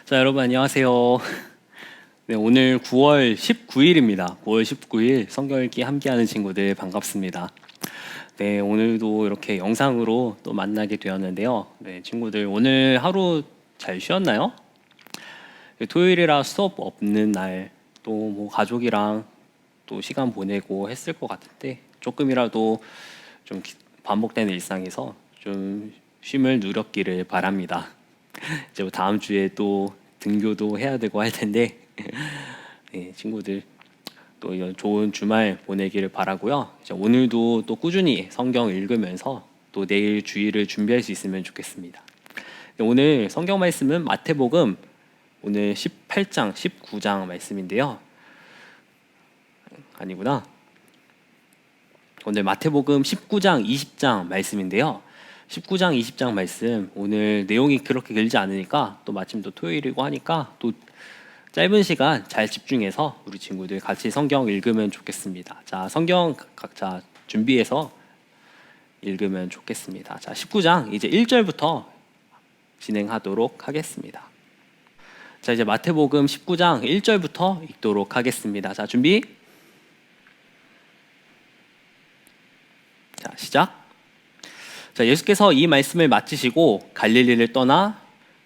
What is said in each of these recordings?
자, 여러분 안녕하세요. 네, 오늘 9월 19일입니다. 9월 19일 성경 읽기 함께하는 친구들 반갑습니다. 네, 오늘도 이렇게 영상으로 또 만나게 되었는데요. 네, 친구들 오늘 하루 잘 쉬었나요? 네, 토요일이라 수업 없는 날 또 뭐 가족이랑 또 시간 보내고 했을 것 같은데 조금이라도 좀 반복되는 일상에서 좀 쉼을 누렸기를 바랍니다. 이제 뭐 다음 주에 또 등교도 해야 되고 할 텐데 네, 친구들 또 이런 좋은 주말 보내기를 바라고요. 이제 오늘도 또 꾸준히 성경 읽으면서 또 내일 주일을 준비할 수 있으면 좋겠습니다. 오늘 성경 말씀은 마태복음 오늘 18장, 19장 말씀인데요. 아니구나. 오늘 마태복음 19장, 20장 말씀인데요. 19장, 20장 말씀 오늘 내용이 그렇게 길지 않으니까 또 마침 또 토요일이고 하니까 또 짧은 시간 잘 집중해서 우리 친구들 같이 성경 읽으면 좋겠습니다. 자, 성경 각자 준비해서 읽으면 좋겠습니다. 자, 19장 이제 1절부터 진행하도록 하겠습니다. 자, 이제 마태복음 19장 1절부터 읽도록 하겠습니다. 자, 준비. 자, 시작. 자, 예수께서 이 말씀을 마치시고 갈릴리를 떠나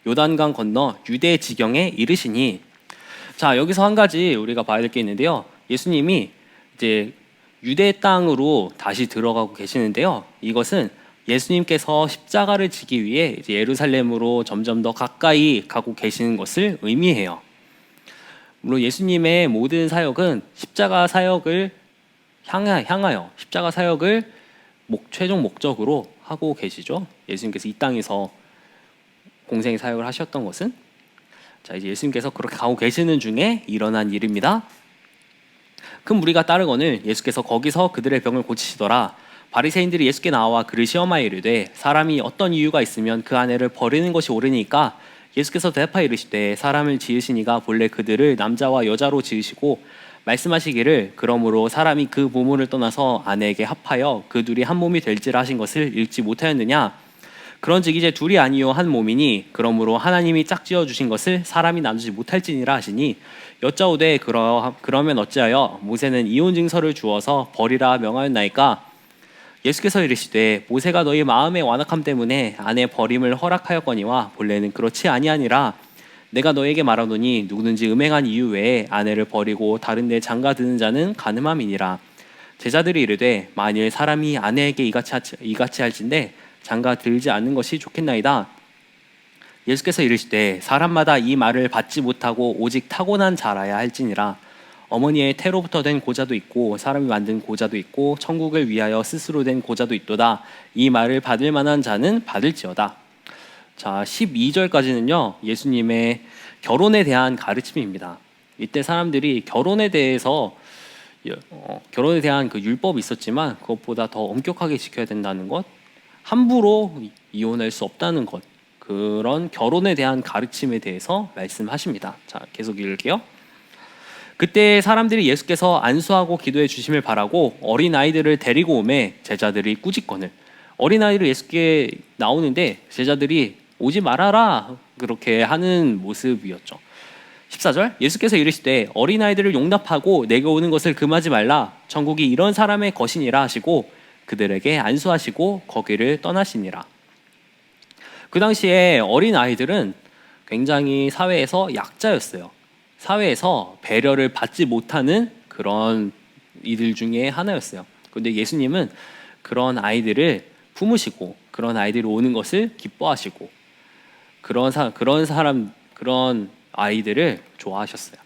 요단강 건너 유대 지경에 이르시니, 자, 여기서 한 가지 우리가 봐야 될 게 있는데요. 예수님이 이제 유대 땅으로 다시 들어가고 계시는데요. 이것은 예수님께서 십자가를 지기 위해 이제 예루살렘으로 점점 더 가까이 가고 계시는 것을 의미해요. 물론 예수님의 모든 사역은 십자가 사역을 향하여 십자가 사역을 최종 목적으로 하고 계시죠. 예수님께서 이 땅에서 공생 사역을 하셨던 것은, 자, 이제 예수님께서 그렇게 가고 계시는 중에 일어난 일입니다. 큰 무리가 따르거늘 예수께서 거기서 그들의 병을 고치시더라. 바리새인들이 예수께 나와 그를 시험하여 이르되 사람이 어떤 이유가 있으면 그 아내를 버리는 것이 옳으니까, 예수께서 대답하여 이르시되 사람을 지으시니가 본래 그들을 남자와 여자로 지으시고 말씀하시기를 그러므로 사람이 그 부모를 떠나서 아내에게 합하여 그 둘이 한 몸이 될지라 하신 것을 읽지 못하였느냐. 그런즉 이제 둘이 아니요 한 몸이니 그러므로 하나님이 짝지어 주신 것을 사람이 나누지 못할지니라 하시니, 여짜오되 그러면 어찌하여 모세는 이혼 증서를 주어서 버리라 명하였나이까. 예수께서 이르시되 모세가 너희 마음의 완악함 때문에 아내 버림을 허락하였거니와 본래는 그렇지 아니하니라. 내가 너에게 말하노니 누구든지 음행한 이유 외에 아내를 버리고 다른 데 장가드는 자는 간음함이니라. 제자들이 이르되 만일 사람이 아내에게 이같이 할진대 장가들지 않는 것이 좋겠나이다. 예수께서 이르시되 사람마다 이 말을 받지 못하고 오직 타고난 자라야 할지니라. 어머니의 태로부터 된 고자도 있고 사람이 만든 고자도 있고 천국을 위하여 스스로 된 고자도 있도다. 이 말을 받을 만한 자는 받을지어다. 자, 12절까지는요 예수님의 결혼에 대한 가르침입니다. 이때 사람들이 결혼에 대해서 결혼에 대한 그 율법이 있었지만 그것보다 더 엄격하게 지켜야 된다는 것, 함부로 이혼할 수 없다는 것, 그런 결혼에 대한 가르침에 대해서 말씀하십니다. 자, 계속 읽을게요. 그때 사람들이 예수께서 안수하고 기도해 주심을 바라고 어린아이들을 데리고 오매 제자들이 꾸짖거늘. 어린아이를 예수께 나오는데 제자들이 오지 말아라 그렇게 하는 모습이었죠. 14절 예수께서 이르시되 어린아이들을 용납하고 내게 오는 것을 금하지 말라. 천국이 이런 사람의 것이니라 하시고 그들에게 안수하시고 거기를 떠나시니라. 그 당시에 어린아이들은 굉장히 사회에서 약자였어요. 사회에서 배려를 받지 못하는 그런 이들 중에 하나였어요. 그런데 예수님은 그런 아이들을 품으시고 그런 아이들이 오는 것을 기뻐하시고 그런 아이들을 좋아하셨어요.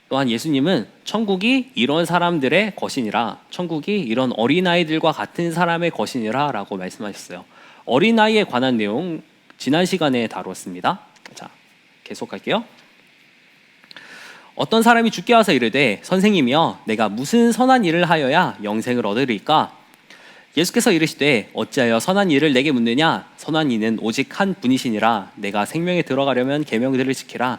또한 예수님은 천국이 이런 사람들의 것이니라, 천국이 이런 어린아이들과 같은 사람의 것이니라 라고 말씀하셨어요. 어린아이에 관한 내용 지난 시간에 다루었습니다. 자, 계속할게요. 어떤 사람이 주께 와서 이르되 선생님이여 내가 무슨 선한 일을 하여야 영생을 얻으리까? 예수께서 이르시되 어찌하여 선한 일을 내게 묻느냐? 선한 이는 오직 한 분이시니라. 내가 생명에 들어가려면 계명들을 지키라.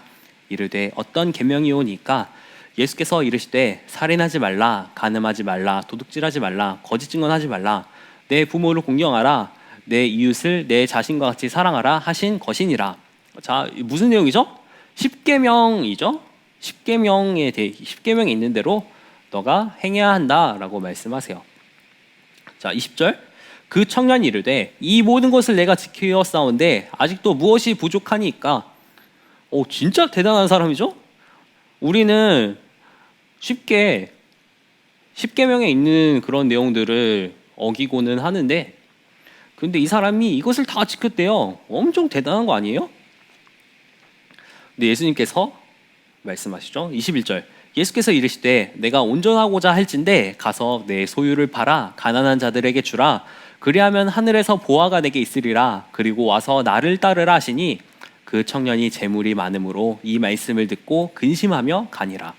이르되 어떤 계명이오니까? 예수께서 이르시되 살인하지 말라, 간음하지 말라, 도둑질하지 말라, 거짓 증언하지 말라, 내 부모를 공경하라, 내 이웃을 내 자신과 같이 사랑하라 하신 것이니라. 자, 무슨 내용이죠? 십계명이죠. 십계명에 있는 대로 너가 행해야 한다라고 말씀하세요. 자, 20절. 그 청년이 이르되 이 모든 것을 내가 지키어 싸운데 아직도 무엇이 부족하니까. 진짜 대단한 사람이죠? 우리는 쉽게 십계명에 있는 그런 내용들을 어기고는 하는데, 근데 이 사람이 이것을 다 지켰대요. 엄청 대단한 거 아니에요? 근데 예수님께서 말씀하시죠. 21절. 예수께서 이르시되 내가 온전하고자 할진대 가서 내 소유를 팔아 가난한 자들에게 주라. 그리하면 하늘에서 보화가 내게 있으리라. 그리고 와서 나를 따르라 하시니 그 청년이 재물이 많음으로 이 말씀을 듣고 근심하며 가니라.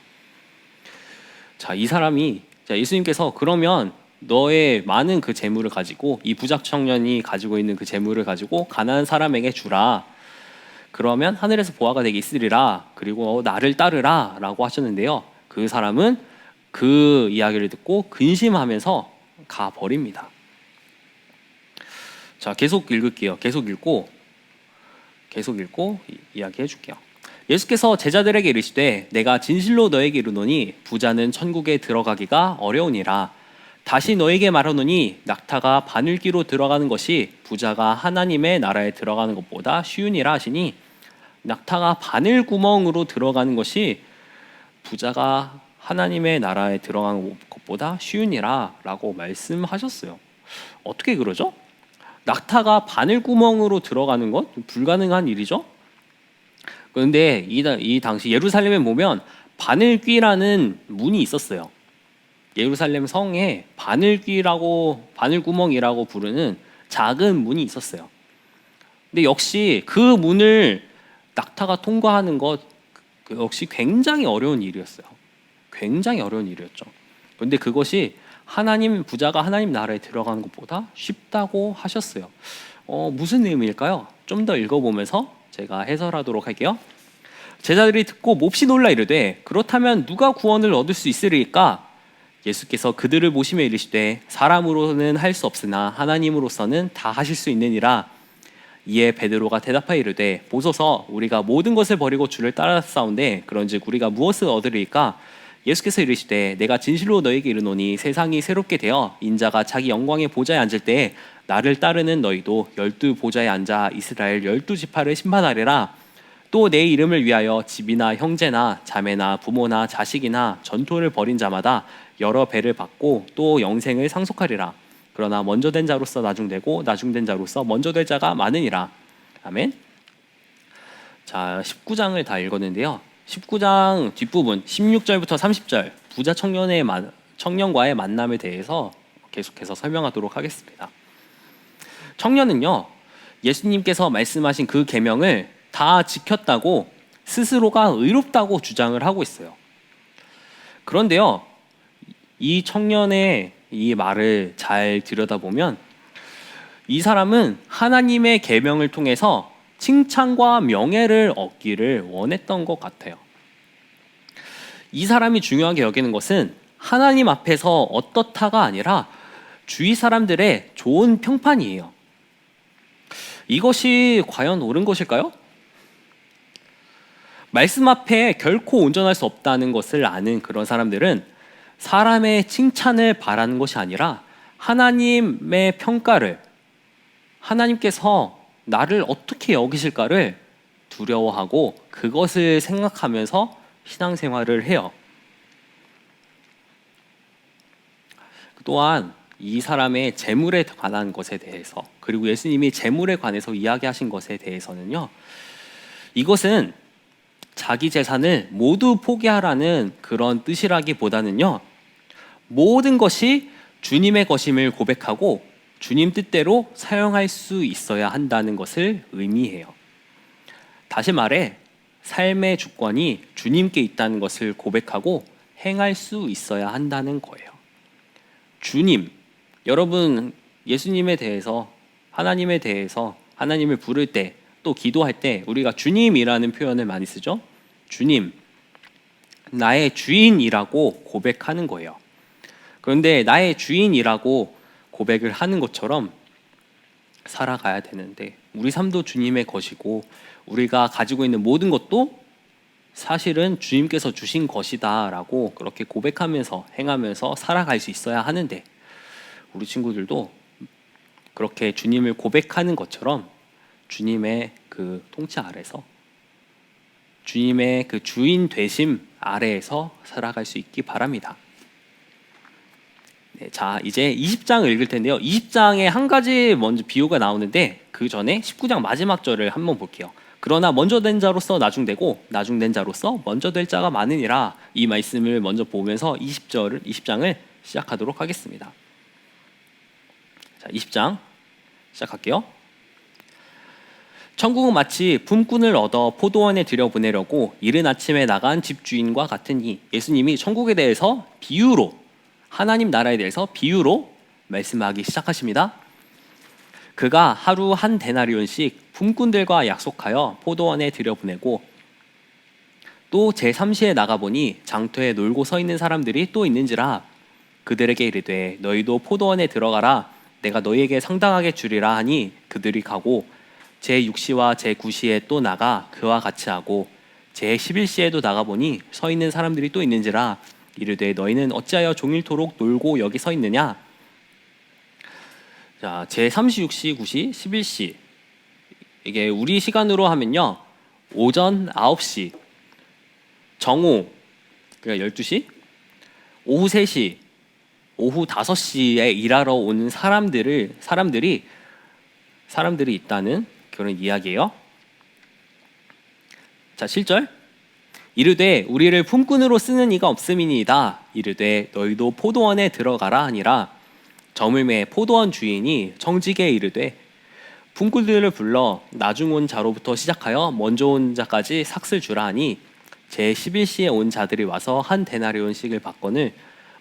자, 이 사람이, 예수님께서 그러면 너의 많은 그 재물을 가지고, 이 부자 청년이 가지고 있는 그 재물을 가지고 가난한 사람에게 주라. 그러면 하늘에서 보화가 되게 있으리라. 그리고 나를 따르라 라고 하셨는데요, 그 사람은 그 이야기를 듣고 근심하면서 가버립니다. 자, 계속 읽을게요. 계속 읽고 이야기해 줄게요. 예수께서 제자들에게 이르시되 내가 진실로 너에게 이르노니 부자는 천국에 들어가기가 어려우니라. 다시 너에게 말하노니 낙타가 바늘귀로 들어가는 것이 부자가 하나님의 나라에 들어가는 것보다 쉬우니라 하시니, 낙타가 바늘구멍으로 들어가는 것이 부자가 하나님의 나라에 들어가는 것보다 쉬우니라 라고 말씀하셨어요. 어떻게 그러죠? 낙타가 바늘구멍으로 들어가는 것? 불가능한 일이죠? 그런데 이 당시 예루살렘에 보면 바늘귀라는 문이 있었어요. 예루살렘 성에 바늘구멍이라고 부르는 작은 문이 있었어요. 근데 역시 그 문을 낙타가 통과하는 것 역시 굉장히 어려운 일이었어요. 굉장히 어려운 일이었죠. 그런데 그것이 부자가 하나님 나라에 들어가는 것보다 쉽다고 하셨어요. 무슨 의미일까요? 좀 더 읽어보면서 제가 해설하도록 할게요. 제자들이 듣고 몹시 놀라 이르되 그렇다면 누가 구원을 얻을 수 있으리까? 예수께서 그들을 보시며 이르시되 사람으로는 할 수 없으나 하나님으로서는 다 하실 수 있느니라. 이에 베드로가 대답하여 이르되 보소서 우리가 모든 것을 버리고 주를 따랐사온데 그런즉 우리가 무엇을 얻으리까? 예수께서 이르시되 내가 진실로 너에게 이르노니 세상이 새롭게 되어 인자가 자기 영광의 보좌에 앉을 때에 나를 따르는 너희도 12 보좌에 앉아 이스라엘 12지파를 심판하리라. 또 내 이름을 위하여 집이나 형제나 자매나 부모나 자식이나 전토를 벌인 자마다 여러 배를 받고 또 영생을 상속하리라. 그러나 먼저 된 자로서 나중되고 나중된 자로서 먼저 될 자가 많으니라. 아멘. 자, 19장을 다 읽었는데요, 19장 뒷부분 16절부터 30절 부자 청년과의 만남에 대해서 계속해서 설명하도록 하겠습니다. 청년은요, 예수님께서 말씀하신 그 계명을 다 지켰다고 스스로가 의롭다고 주장을 하고 있어요. 그런데요, 이 청년의 이 말을 잘 들여다보면 이 사람은 하나님의 계명을 통해서 칭찬과 명예를 얻기를 원했던 것 같아요. 이 사람이 중요하게 여기는 것은 하나님 앞에서 어떻다가 아니라 주위 사람들의 좋은 평판이에요. 이것이 과연 옳은 것일까요? 말씀 앞에 결코 온전할 수 없다는 것을 아는 그런 사람들은 사람의 칭찬을 바라는 것이 아니라 하나님의 평가를, 하나님께서 나를 어떻게 여기실까를 두려워하고 그것을 생각하면서 신앙생활을 해요. 또한 이 사람의 재물에 관한 것에 대해서, 그리고 예수님이 재물에 관해서 이야기하신 것에 대해서는요, 이것은 자기 재산을 모두 포기하라는 그런 뜻이라기보다는요, 모든 것이 주님의 것임을 고백하고 주님 뜻대로 사용할 수 있어야 한다는 것을 의미해요. 다시 말해 삶의 주권이 주님께 있다는 것을 고백하고 행할 수 있어야 한다는 거예요. 주님, 여러분 예수님에 대해서, 하나님에 대해서, 하나님을 부를 때, 또 기도할 때 우리가 주님이라는 표현을 많이 쓰죠. 주님, 나의 주인이라고 고백하는 거예요. 그런데 나의 주인이라고 고백을 하는 것처럼 살아가야 되는데, 우리 삶도 주님의 것이고 우리가 가지고 있는 모든 것도 사실은 주님께서 주신 것이다라고 그렇게 고백하면서 행하면서 살아갈 수 있어야 하는데, 우리 친구들도 그렇게 주님을 고백하는 것처럼 주님의 그 통치 아래서, 주님의 그 주인 되심 아래에서 살아갈 수 있기 바랍니다. 네, 자, 이제 20장을 읽을 텐데요. 20장에 한 가지 먼저 비유가 나오는데, 그 전에 19장 마지막 절을 한번 볼게요. 그러나 먼저 된 자로서 나중되고 나중된 자로서 먼저 될 자가 많으니라. 이 말씀을 먼저 보면서 20장을 시작하도록 하겠습니다. 자, 20장 시작할게요. 천국은 마치 품꾼을 얻어 포도원에 들여보내려고 이른 아침에 나간 집주인과 같으니, 예수님이 천국에 대해서 비유로, 하나님 나라에 대해서 비유로 말씀하기 시작하십니다. 그가 하루 한 데나리온씩 품꾼들과 약속하여 포도원에 들여보내고, 또 제3시에 나가보니 장터에 놀고 서 있는 사람들이 또 있는지라. 그들에게 이르되 너희도 포도원에 들어가라. 내가 너희에게 상당하게 주리라 하니 그들이 가고, 제6시와 제9시에 또 나가 그와 같이 하고, 제11시에도 나가보니 서 있는 사람들이 또 있는지라. 이르되 너희는 어찌하여 종일토록 놀고 여기 서 있느냐. 자, 제36시, 9시, 11시, 이게 우리 시간으로 하면요, 오전 9시, 정오, 그러니까 12시, 오후 3시, 오후 5시에 일하러 오는 사람들이 있다는 그런 이야기예요. 자, 7절. 이르되 우리를 품꾼으로 쓰는 이가 없음이니이다. 이르되 너희도 포도원에 들어가라 하니라. 저물매 포도원 주인이 청지기에 이르되 품꾼들을 불러 나중 온 자로부터 시작하여 먼저 온 자까지 삭슬 주라 하니, 제11시에 온 자들이 와서 한 데나리온씩을 받거늘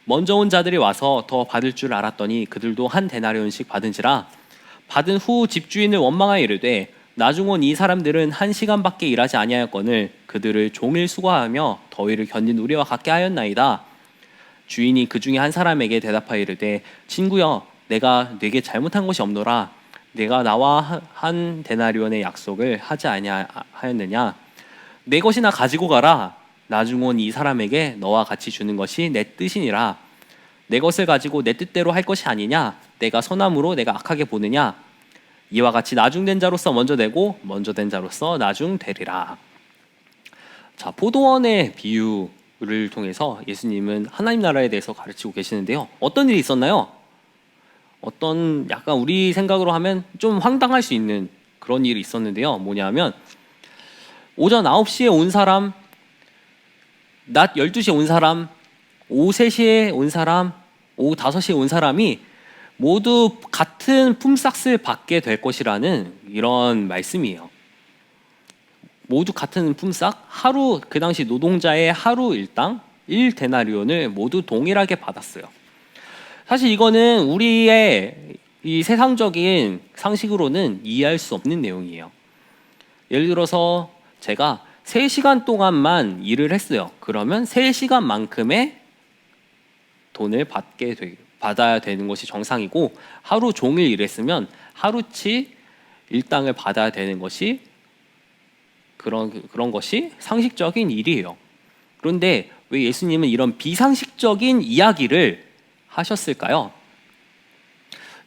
먼저 온 자들이 와서 더 받을 줄 알았더니 그들도 한 데나리온씩 받은지라. 받은 후 집주인을 원망하여 이르되 나중 온 이 사람들은 1시간밖에 일하지 아니하였거늘 그들을 종일 수고하며 더위를 견딘 우리와 같게 하였나이다. 주인이 그 중에 한 사람에게 대답하여 이르되 친구여, 내가 네게 잘못한 것이 없노라. 내가 나와 한 데나리온의 약속을 하지 아니하였느냐. 내 것이나 가지고 가라. 나중 온 이 사람에게 너와 같이 주는 것이 내 뜻이니라. 내 것을 가지고 내 뜻대로 할 것이 아니냐. 내가 선함으로 내가 악하게 보느냐. 이와 같이 나중된 자로서 먼저 되고 먼저 된 자로서 나중 되리라. 자, 포도원의 비유를 통해서 예수님은 하나님 나라에 대해서 가르치고 계시는데요. 어떤 일이 있었나요? 어떤, 약간 우리 생각으로 하면 좀 황당할 수 있는 그런 일이 있었는데요. 뭐냐면, 오전 9시에 온 사람, 낮 12시에 온 사람, 오후 3시에 온 사람, 오후 5시에 온 사람이 모두 같은 품삯을 받게 될 것이라는 이런 말씀이에요. 모두 같은 품삯, 하루, 그 당시 노동자의 하루 일당 1데나리온을 모두 동일하게 받았어요. 사실 이거는 우리의 이 세상적인 상식으로는 이해할 수 없는 내용이에요. 예를 들어서 제가 3시간 동안만 일을 했어요. 그러면 3시간만큼의 돈을 받아야 되는 것이 정상이고, 하루 종일 일했으면 하루치 일당을 받아야 되는 것이 그런 것이 상식적인 일이에요. 그런데 왜 예수님은 이런 비상식적인 이야기를 하셨을까요?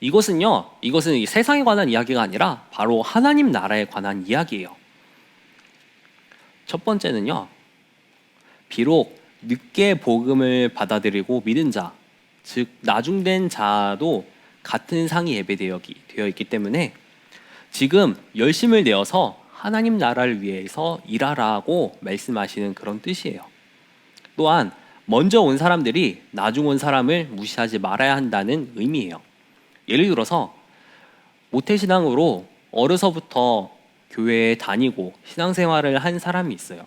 이것은 세상에 관한 이야기가 아니라 바로 하나님 나라에 관한 이야기예요. 첫 번째는요, 비록 늦게 복음을 받아들이고 믿은 자, 즉 나중된 자도 같은 상이 예배되어 있기 때문에 지금 열심을 내어서 하나님 나라를 위해서 일하라고 말씀하시는 그런 뜻이에요. 또한 먼저 온 사람들이 나중 온 사람을 무시하지 말아야 한다는 의미예요. 예를 들어서 모태신앙으로 어려서부터 교회에 다니고 신앙생활을 한 사람이 있어요.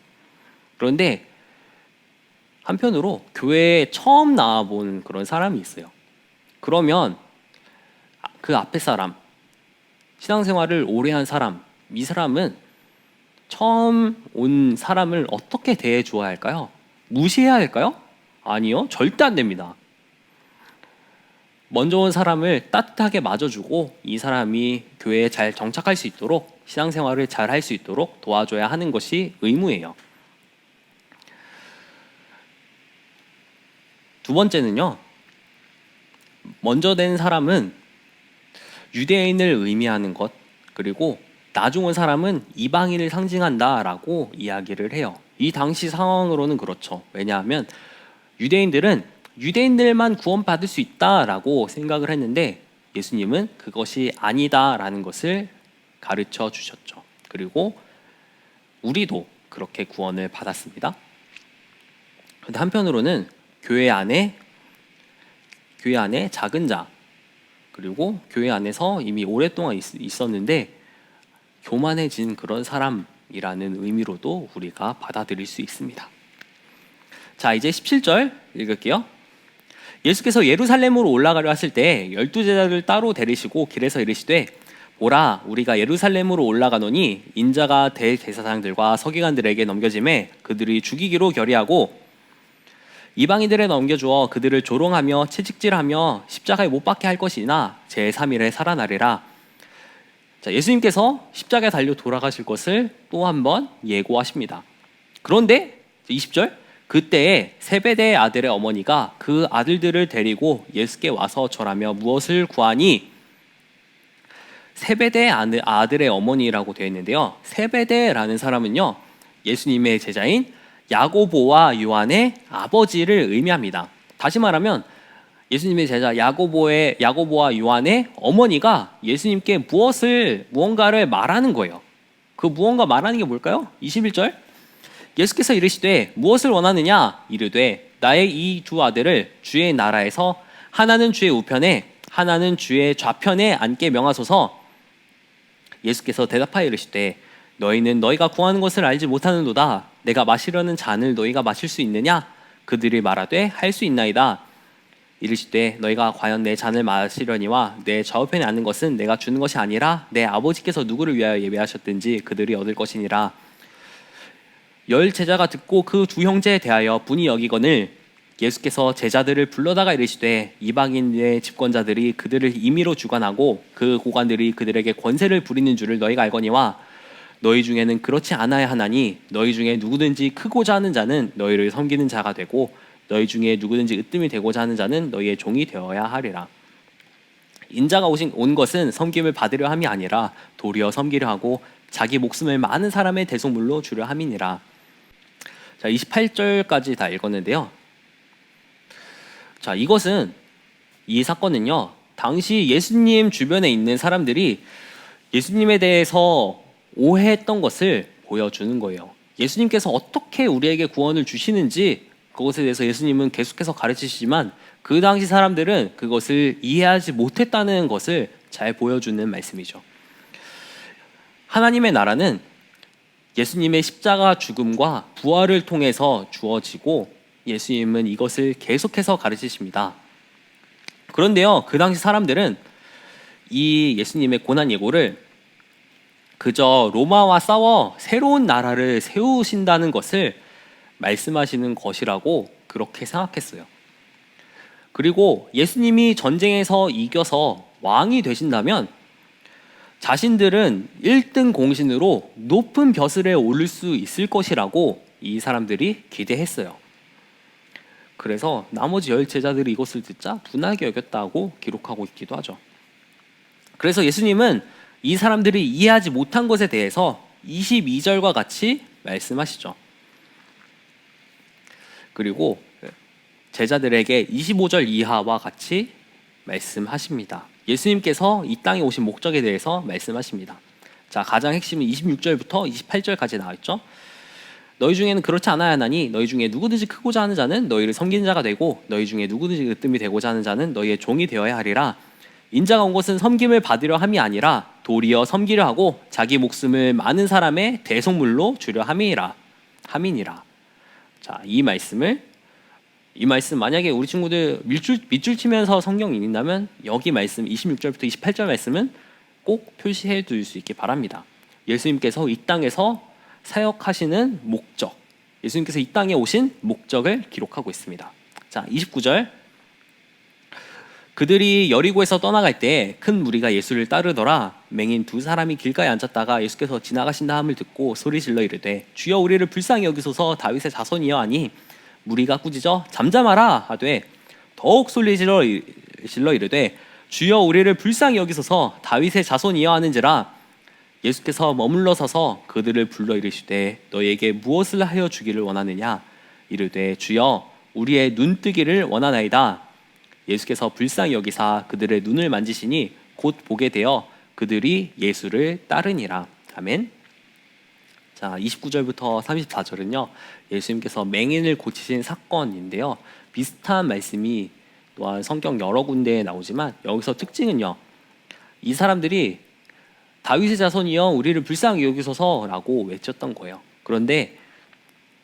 그런데 한편으로 교회에 처음 나와본 그런 사람이 있어요. 그러면 그 앞에 사람, 신앙생활을 오래 한 사람, 이 사람은 처음 온 사람을 어떻게 대해 주어야 할까요? 무시해야 할까요? 아니요, 절대 안 됩니다. 먼저 온 사람을 따뜻하게 맞아주고 이 사람이 교회에 잘 정착할 수 있도록, 신앙생활을 잘 할 수 있도록 도와줘야 하는 것이 의무예요. 두 번째는요. 먼저 된 사람은 유대인을 의미하는 것, 그리고 나중 온 사람은 이방인을 상징한다라고 이야기를 해요. 이 당시 상황으로는 그렇죠. 왜냐하면 유대인들은 유대인들만 구원받을 수 있다라고 생각을 했는데 예수님은 그것이 아니다라는 것을 가르쳐 주셨죠. 그리고 우리도 그렇게 구원을 받았습니다. 근데 한편으로는 교회 안에 작은 자, 그리고 교회 안에서 이미 오랫동안 있었는데 교만해진 그런 사람이라는 의미로도 우리가 받아들일 수 있습니다. 자, 이제 17절 읽을게요. 예수께서 예루살렘으로 올라가려 하실 때 12제자를 따로 데리시고 길에서 이르시되 보라, 우리가 예루살렘으로 올라가노니 인자가 대제사장들과 서기관들에게 넘겨짐에 그들이 죽이기로 결의하고 이방인들에 넘겨주어 그들을 조롱하며 채찍질하며 십자가에 못 박게 할 것이나 제3일에 살아나리라. 자, 예수님께서 십자가에 달려 돌아가실 것을 또 한 번 예고하십니다. 그런데 20절, 그때에 세베대의 아들의 어머니가 그 아들들을 데리고 예수께 와서 절하며 무엇을 구하니, 세베대의 아들의 어머니라고 되어 있는데요. 세베대라는 사람은요, 예수님의 제자인 야고보와 요한의 아버지를 의미합니다. 다시 말하면 예수님의 제자 야고보와 요한의 어머니가 예수님께 무언가를 말하는 거예요. 그 무언가 말하는 게 뭘까요? 21절, 예수께서 이르시되 무엇을 원하느냐 이르되 나의 이 두 아들을 주의 나라에서 하나는 주의 우편에 하나는 주의 좌편에 앉게 명하소서. 예수께서 대답하여 이르시되 너희는 너희가 구하는 것을 알지 못하는도다. 내가 마시려는 잔을 너희가 마실 수 있느냐? 그들이 말하되 할 수 있나이다. 이르시되 너희가 과연 내 잔을 마시려니와 내 좌우편에 앉는 것은 내가 주는 것이 아니라 내 아버지께서 누구를 위하여 예배하셨든지 그들이 얻을 것이니라. 열 제자가 듣고 그 두 형제에 대하여 분이 여기거늘 예수께서 제자들을 불러다가 이르시되 이방인의 집권자들이 그들을 임의로 주관하고 그 고관들이 그들에게 권세를 부리는 줄을 너희가 알거니와 너희 중에는 그렇지 않아야 하나니 너희 중에 누구든지 크고자 하는 자는 너희를 섬기는 자가 되고 너희 중에 누구든지 으뜸이 되고자 하는 자는 너희의 종이 되어야 하리라. 인자가 온 것은 섬김을 받으려 함이 아니라 도리어 섬기려 하고 자기 목숨을 많은 사람의 대속물로 주려 함이니라. 자, 28절까지 다 읽었는데요. 자, 이 사건은요, 당시 예수님 주변에 있는 사람들이 예수님에 대해서 오해했던 것을 보여주는 거예요. 예수님께서 어떻게 우리에게 구원을 주시는지 그것에 대해서 예수님은 계속해서 가르치시지만 그 당시 사람들은 그것을 이해하지 못했다는 것을 잘 보여주는 말씀이죠. 하나님의 나라는 예수님의 십자가 죽음과 부활을 통해서 주어지고 예수님은 이것을 계속해서 가르치십니다. 그런데요, 그 당시 사람들은 이 예수님의 고난 예고를 그저 로마와 싸워 새로운 나라를 세우신다는 것을 말씀하시는 것이라고 그렇게 생각했어요. 그리고 예수님이 전쟁에서 이겨서 왕이 되신다면 자신들은 1등 공신으로 높은 벼슬에 오를 수 있을 것이라고 이 사람들이 기대했어요. 그래서 나머지 10 제자들이 이것을 듣자 분하게 여겼다고 기록하고 있기도 하죠. 그래서 예수님은 이 사람들이 이해하지 못한 것에 대해서 22절과 같이 말씀하시죠. 그리고 제자들에게 25절 이하와 같이 말씀하십니다. 예수님께서 이 땅에 오신 목적에 대해서 말씀하십니다. 자, 가장 핵심은 26절부터 28절까지 나와 있죠. 너희 중에는 그렇지 않아야 하나니 너희 중에 누구든지 크고자 하는 자는 너희를 섬기는 자가 되고 너희 중에 누구든지 으뜸이 되고자 하는 자는 너희의 종이 되어야 하리라. 인자가 온 것은 섬김을 받으려 함이 아니라 도리어 섬기려 하고 자기 목숨을 많은 사람의 대속물로 주려 함이니라. 자, 이 말씀 만약에 우리 친구들 밑줄 치면서 성경 읽는다면 여기 말씀 26절부터 28절 말씀은 꼭 표시해 둘 수 있기 바랍니다. 예수님께서 이 땅에서 사역하시는 목적, 예수님께서 이 땅에 오신 목적을 기록하고 있습니다. 자, 29절, 그들이 여리고에서 떠나갈 때 큰 무리가 예수를 따르더라. 맹인 두 사람이 길가에 앉았다가 예수께서 지나가신다 함을 듣고 소리질러 이르되 주여 우리를 불쌍히 여기소서 다윗의 자손이여 하니 무리가 꾸짖어 잠잠하라 하되 더욱 소리 질러 이르되 주여 우리를 불쌍히 여기소서. 다윗의 자손이여 하는지라. 예수께서 머물러 서서 그들을 불러 이르시되 너희에게 무엇을 하여 주기를 원하느냐. 이르되 주여 우리의 눈뜨기를 원하나이다. 예수께서 불쌍히 여기사 그들의 눈을 만지시니 곧 보게 되어 그들이 예수를 따르니라. 아멘. 자, 29절부터 34절은요 예수님께서 맹인을 고치신 사건인데요, 비슷한 말씀이 또한 성경 여러 군데에 나오지만 여기서 특징은요, 이 사람들이 다윗의 자손이여 우리를 불쌍히 여기소서라고 외쳤던 거예요. 그런데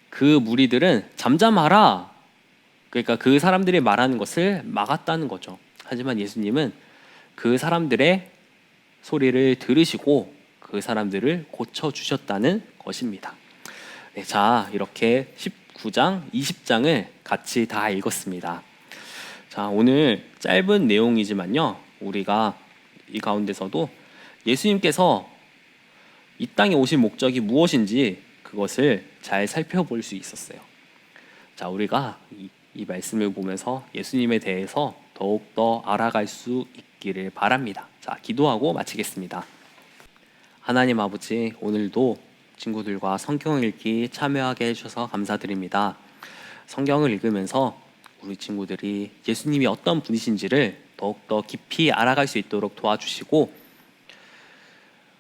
그 무리들은 잠잠하라, 그러니까 그 사람들이 말하는 것을 막았다는 거죠. 하지만 예수님은 그 사람들의 소리를 들으시고 그 사람들을 고쳐주셨다는 것입니다. 네, 자, 이렇게 19장, 20장을 같이 다 읽었습니다. 자, 오늘 짧은 내용이지만요, 우리가 이 가운데서도 예수님께서 이 땅에 오신 목적이 무엇인지 그것을 잘 살펴볼 수 있었어요. 자, 우리가 이 말씀을 보면서 예수님에 대해서 더욱더 알아갈 수 있기를 바랍니다. 자, 기도하고 마치겠습니다. 하나님 아버지, 오늘도 친구들과 성경 읽기 참여하게 해주셔서 감사드립니다. 성경을 읽으면서 우리 친구들이 예수님이 어떤 분이신지를 더욱더 깊이 알아갈 수 있도록 도와주시고,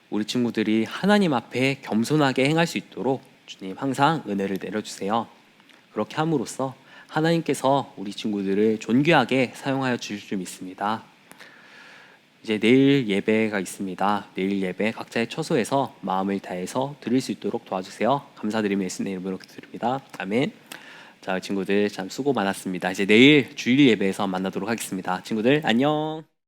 우리 친구들이 하나님 앞에 겸손하게 행할 수 있도록 주님 항상 은혜를 내려주세요. 그렇게 함으로써 하나님께서 우리 친구들을 존귀하게 사용하여 주실 줄 믿습니다. 이제 내일 예배가 있습니다. 내일 예배 각자의 처소에서 마음을 다해서 드릴 수 있도록 도와주세요. 감사드리며 예수님의 이름으로 드립니다. 아멘. 자, 친구들 참 수고 많았습니다. 이제 내일 주일 예배에서 만나도록 하겠습니다. 친구들 안녕.